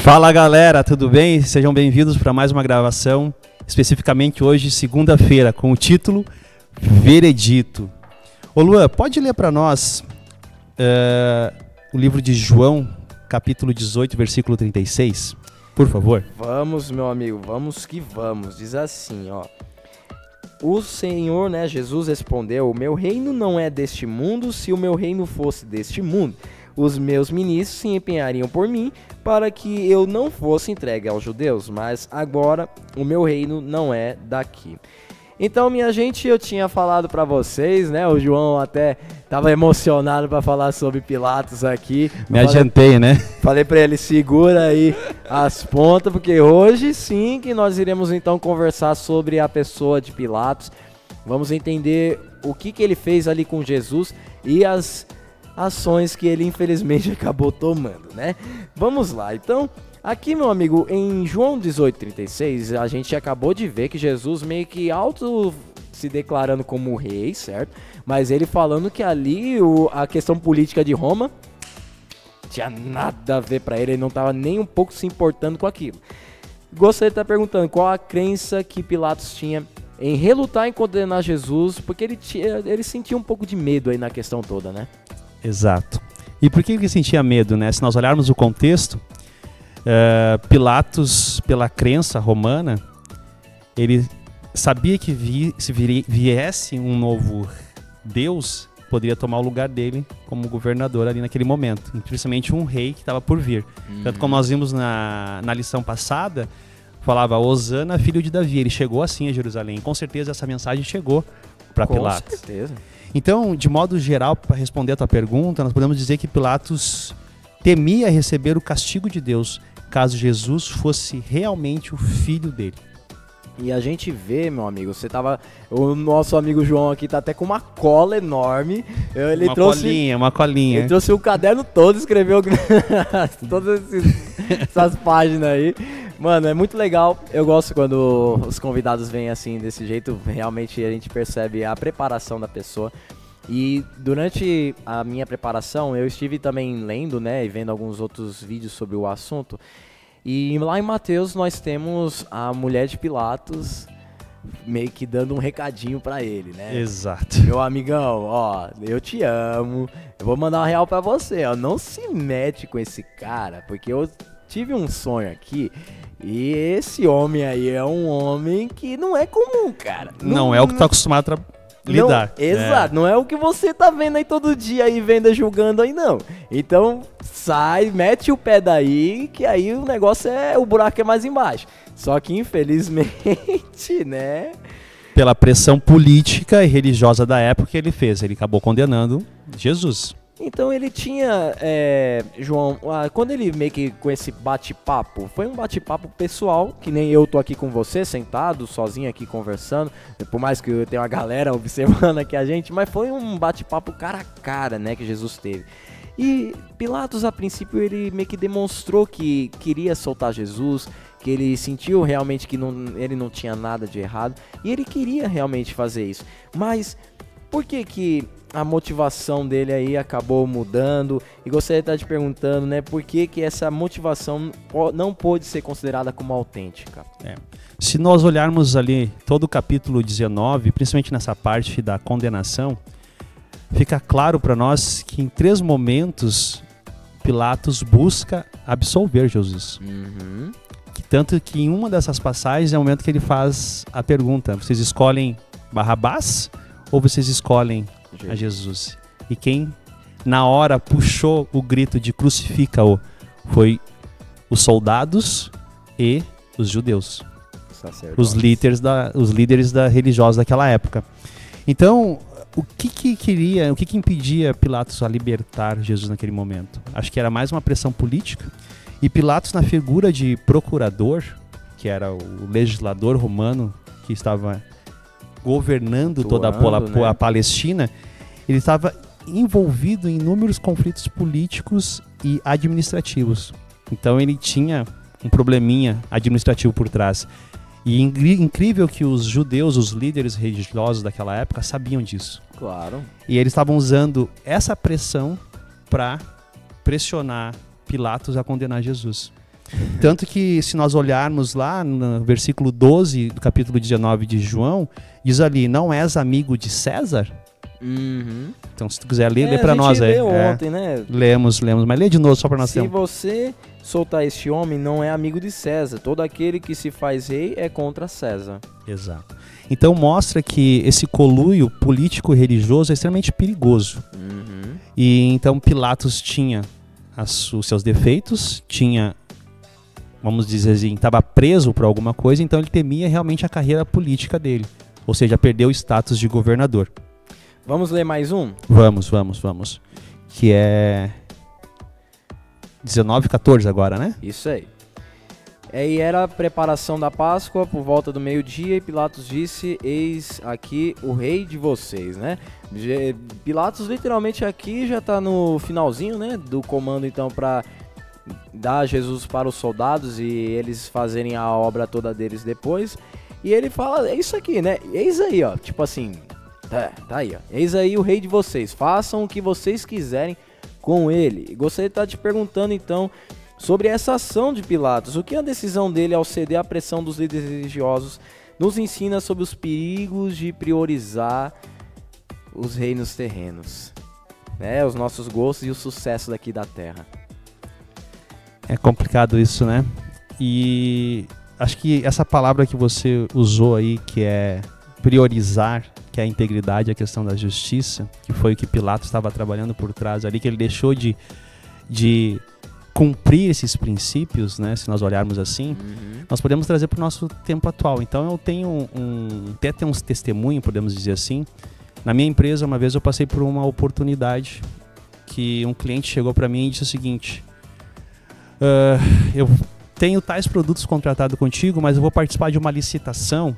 Fala galera, tudo bem? Sejam bem-vindos para mais uma gravação, especificamente hoje, segunda-feira, com o título Veredito. Ô Luan, pode ler para nós o livro de João, capítulo 18, versículo 36, por favor? Vamos, meu amigo, vamos que vamos. Diz assim, ó. O Senhor, né, Jesus respondeu: o meu reino não é deste mundo. Se o meu reino fosse deste mundo, os meus ministros se empenhariam por mim para que eu não fosse entregue aos judeus, mas agora o meu reino não é daqui. Então, minha gente, eu tinha falado para vocês, né? O João até estava emocionado para falar sobre Pilatos aqui. Me adiantei, né? Falei para ele, segura aí as pontas, porque hoje sim que nós iremos então conversar sobre a pessoa de Pilatos. Vamos entender o que ele fez ali com Jesus e as ações que ele infelizmente acabou tomando, né? Vamos lá, então, aqui, meu amigo, em João 18:36, a gente acabou de ver que Jesus meio que se declarando como rei, certo? Mas ele falando que ali a questão política de Roma tinha nada a ver pra ele não tava nem um pouco se importando com aquilo. Gostaria de estar perguntando qual a crença que Pilatos tinha em relutar em condenar Jesus, porque ele sentia um pouco de medo aí na questão toda, né? Exato. E por que ele sentia medo, né? Se nós olharmos o contexto, Pilatos, pela crença romana, ele sabia que se viesse um novo Deus, poderia tomar o lugar dele como governador ali naquele momento, principalmente um rei que estava por vir. Tanto como nós vimos na lição passada, falava Hosana, filho de Davi. Ele chegou assim a Jerusalém. Com certeza essa mensagem chegou para Pilatos. Com certeza. Então, de modo geral, para responder a tua pergunta, nós podemos dizer que Pilatos temia receber o castigo de Deus caso Jesus fosse realmente o filho dele. E a gente vê, meu amigo, o nosso amigo João aqui tá até com uma cola enorme. Uma colinha. Ele trouxe o caderno todo, escreveu todas essas páginas aí. Mano, é muito legal. Eu gosto quando os convidados vêm assim, desse jeito. Realmente a gente percebe a preparação da pessoa. E durante a minha preparação, eu estive também lendo, né, e vendo alguns outros vídeos sobre o assunto. E lá em Mateus nós temos a mulher de Pilatos meio que dando um recadinho pra ele, né? Exato. Meu amigão, ó, eu te amo, eu vou mandar uma real pra você, ó, não se mete com esse cara, porque eu tive um sonho aqui e esse homem aí é um homem que não é comum, cara. Não é o que tá acostumado a lidar. Exato, não é o que você tá vendo aí todo dia aí, julgando aí não. Então sai, mete o pé daí, que aí o negócio o buraco é mais embaixo. Só que infelizmente, né? Pela pressão política e religiosa da época ele acabou condenando Jesus. Então ele tinha, João, quando ele meio que com esse bate-papo, foi um bate-papo pessoal, que nem eu tô aqui com você, sentado, sozinho aqui conversando, por mais que eu tenha uma galera observando aqui a gente, mas foi um bate-papo cara a cara, né, que Jesus teve. E Pilatos, a princípio, ele meio que demonstrou que queria soltar Jesus, que ele sentiu realmente que ele não tinha nada de errado, e ele queria realmente fazer isso. Mas por que a motivação dele aí acabou mudando? E gostaria de estar te perguntando, né, por que essa motivação não pôde ser considerada como autêntica? Se nós olharmos ali todo o capítulo 19, principalmente nessa parte da condenação, fica claro para nós que em 3 momentos Pilatos busca absolver Jesus. Tanto que em uma dessas passagens é o momento que ele faz a pergunta: vocês escolhem Barrabás ou vocês escolhem a Jesus? E quem na hora puxou o grito de crucifica-o foi os soldados e os judeus, os líderes da religiosa daquela época. Então, o que impedia Pilatos a libertar Jesus naquele momento? Acho que era mais uma pressão política. E Pilatos, na figura de procurador, que era o legislador romano que estava governando toda a Palestina, ele estava envolvido em inúmeros conflitos políticos e administrativos. Então ele tinha um probleminha administrativo por trás. E incrível que os judeus, os líderes religiosos daquela época, sabiam disso. Claro. E eles estavam usando essa pressão para pressionar Pilatos a condenar Jesus. Tanto que se nós olharmos lá no versículo 12 do capítulo 19 de João, diz ali, não és amigo de César? Uhum. Então se tu quiser ler, lê para nós. A gente leu ontem, né? Lemos, mas lê de novo só para nós. Se você soltar este homem, não é amigo de César. Todo aquele que se faz rei é contra César. Exato. Então mostra que esse conluio político-religioso é extremamente perigoso. Uhum. E então Pilatos tinha os seus defeitos, tinha, vamos dizer assim, estava preso por alguma coisa, então ele temia realmente a carreira política dele. Ou seja, perdeu o status de governador. Vamos ler mais um? Vamos. Que é 19:14 agora, né? Isso aí. E era a preparação da Páscoa por volta do meio-dia e Pilatos disse, eis aqui o rei de vocês, né? Pilatos literalmente aqui já tá no finalzinho, né? Do comando então para dar Jesus para os soldados e eles fazerem a obra toda deles depois. E ele fala, é isso aqui, né? Eis aí, ó, tipo assim, tá aí, ó. Eis aí o rei de vocês, façam o que vocês quiserem com ele. Gostaria de estar te perguntando então sobre essa ação de Pilatos. O que a decisão dele ao ceder à pressão dos líderes religiosos nos ensina sobre os perigos de priorizar os reinos terrenos, né? Os nossos gostos e o sucesso daqui da terra. É complicado isso, né? E acho que essa palavra que você usou aí, que é priorizar, que é a integridade, a questão da justiça, que foi o que Pilatos estava trabalhando por trás ali, que ele deixou de cumprir esses princípios, né, se nós olharmos assim, nós podemos trazer para o nosso tempo atual. Então eu tenho até tem uns testemunhos, podemos dizer assim. Na minha empresa, uma vez eu passei por uma oportunidade que um cliente chegou para mim e disse o seguinte, eu tenho tais produtos contratados contigo, mas eu vou participar de uma licitação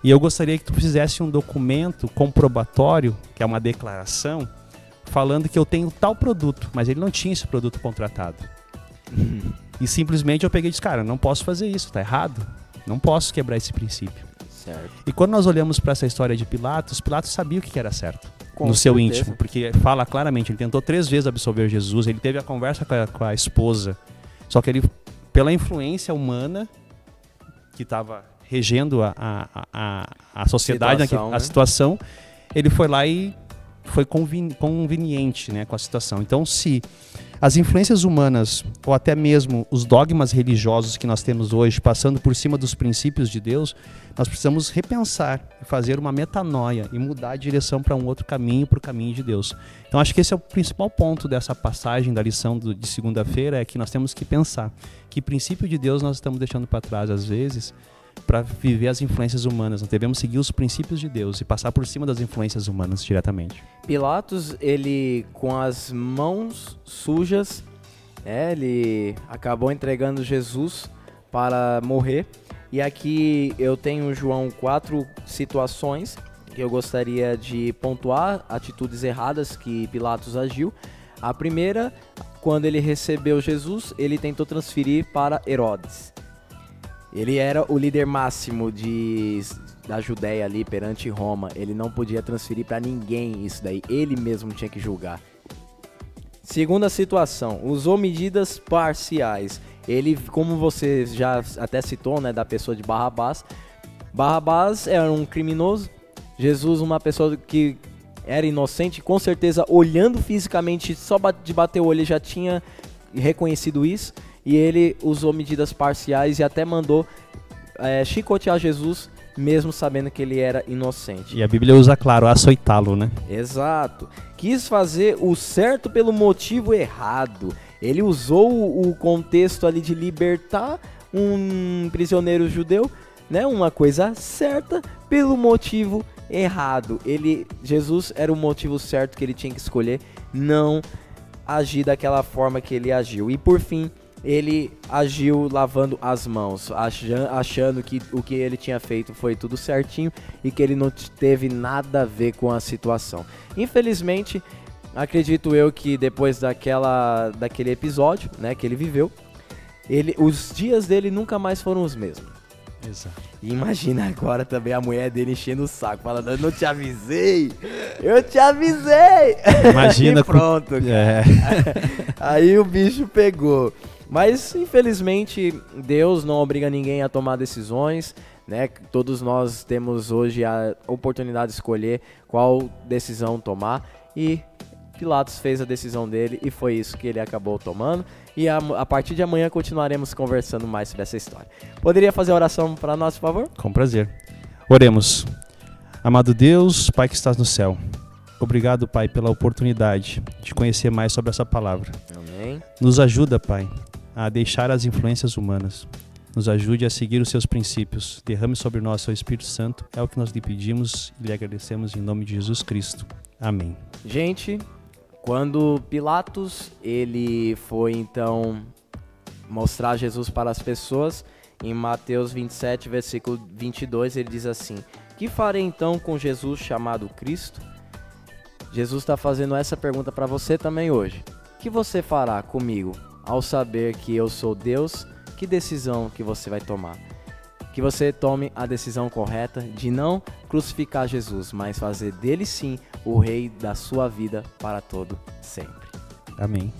e eu gostaria que tu fizesse um documento comprobatório, que é uma declaração, falando que eu tenho tal produto, mas ele não tinha esse produto contratado. E simplesmente eu peguei e disse, cara, não posso fazer isso, tá errado. Não posso quebrar esse princípio. Certo. E quando nós olhamos para essa história de Pilatos, Pilatos sabia o que era certo. No seu íntimo, porque fala claramente, ele tentou 3 vezes absolver Jesus, ele teve a conversa com a esposa, só que ele, pela influência humana que estava regendo a sociedade, a situação, ele foi lá e foi conveniente, né, com a situação. Então, se as influências humanas, ou até mesmo os dogmas religiosos que nós temos hoje, passando por cima dos princípios de Deus, nós precisamos repensar e fazer uma metanoia e mudar a direção para um outro caminho, para o caminho de Deus. Então, acho que esse é o principal ponto dessa passagem da lição de segunda-feira, é que nós temos que pensar que princípio de Deus nós estamos deixando para trás, às vezes, para viver as influências humanas. Nós devemos seguir os princípios de Deus e passar por cima das influências humanas diretamente. Pilatos, ele com as mãos sujas, ele acabou entregando Jesus para morrer. E aqui eu tenho, João, 4 situações que eu gostaria de pontuar, atitudes erradas que Pilatos agiu. A primeira, quando ele recebeu Jesus, ele tentou transferir para Herodes. Ele era o líder máximo da Judéia ali perante Roma. Ele não podia transferir para ninguém isso daí. Ele mesmo tinha que julgar. Segunda situação, usou medidas parciais. Ele, como você já até citou, né, da pessoa de Barrabás. Barrabás era um criminoso. Jesus, uma pessoa que era inocente, com certeza, olhando fisicamente, só de bater o olho, ele já tinha reconhecido isso. E ele usou medidas parciais e até mandou chicotear Jesus, mesmo sabendo que ele era inocente. E a Bíblia usa, claro, açoitá-lo, né? Exato. Quis fazer o certo pelo motivo errado. Ele usou o contexto ali de libertar um prisioneiro judeu, né? Uma coisa certa pelo motivo errado. Jesus era o motivo certo que ele tinha que escolher, não agir daquela forma que ele agiu. E por fim, ele agiu lavando as mãos, achando que o que ele tinha feito foi tudo certinho e que ele não teve nada a ver com a situação. Infelizmente, acredito eu que depois daquele episódio, né, que ele viveu, os dias dele nunca mais foram os mesmos. Exato. E imagina agora também a mulher dele enchendo o saco, falando, eu não te avisei, eu te avisei. Imagina. E pronto, cara. Aí o bicho pegou. Mas, infelizmente, Deus não obriga ninguém a tomar decisões, né? Todos nós temos hoje a oportunidade de escolher qual decisão tomar e Pilatos fez a decisão dele e foi isso que ele acabou tomando. E a partir de amanhã continuaremos conversando mais sobre essa história. Poderia fazer a oração para nós, por favor? Com prazer. Oremos. Amado Deus, Pai que estás no céu, obrigado, Pai, pela oportunidade de conhecer mais sobre essa palavra. Amém. Nos ajuda, Pai, a deixar as influências humanas. Nos ajude a seguir os seus princípios. Derrame sobre nós seu Espírito Santo. É o que nós lhe pedimos e lhe agradecemos em nome de Jesus Cristo. Amém. Gente, quando Pilatos ele foi então mostrar Jesus para as pessoas, em Mateus 27, versículo 22, ele diz assim: que farei então com Jesus chamado Cristo? Jesus está fazendo essa pergunta para você também hoje. O que você fará comigo ao saber que eu sou Deus? Que decisão que você vai tomar? Que você tome a decisão correta de não crucificar Jesus, mas fazer dele sim o rei da sua vida para todo sempre. Amém.